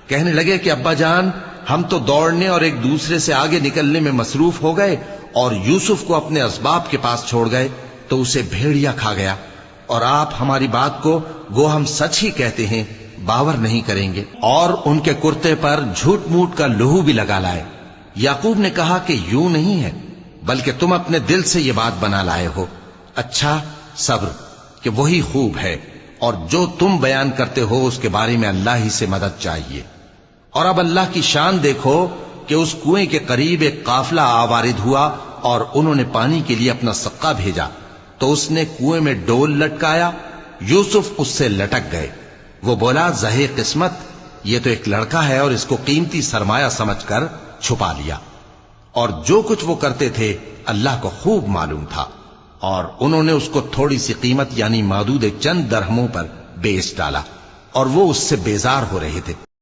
کہنے لگے کہ ابا جان، ہم تو دوڑنے اور ایک دوسرے سے آگے نکلنے میں مصروف ہو گئے اور یوسف کو اپنے اسباب کے پاس چھوڑ گئے تو اسے بھیڑیا کھا گیا، اور آپ ہماری بات کو گو ہم سچ ہی کہتے ہیں باور نہیں کریں گے، اور ان کے کرتے پر جھوٹ موٹ کا لہو بھی لگا لائے۔ یعقوب نے کہا کہ یوں نہیں ہے، بلکہ تم اپنے دل سے یہ بات بنا لائے ہو۔ اچھا، صبر کہ وہی خوب ہے، اور جو تم بیان کرتے ہو اس کے بارے میں اللہ ہی سے مدد چاہیے۔ اور اب اللہ کی شان دیکھو کہ اس کنویں کے قریب ایک قافلہ آوارد ہوا اور انہوں نے پانی کے لیے اپنا سقا بھیجا، تو اس نے کنویں میں ڈول لٹکایا، یوسف اس سے لٹک گئے۔ وہ بولا، زہے قسمت، یہ تو ایک لڑکا ہے، اور اس کو قیمتی سرمایہ سمجھ کر چھپا لیا۔ اور جو کچھ وہ کرتے تھے اللہ کو خوب معلوم تھا، اور انہوں نے اس کو تھوڑی سی قیمت یعنی مادود چند درہموں پر بیچ ڈالا، اور وہ اس سے بیزار ہو رہے تھے۔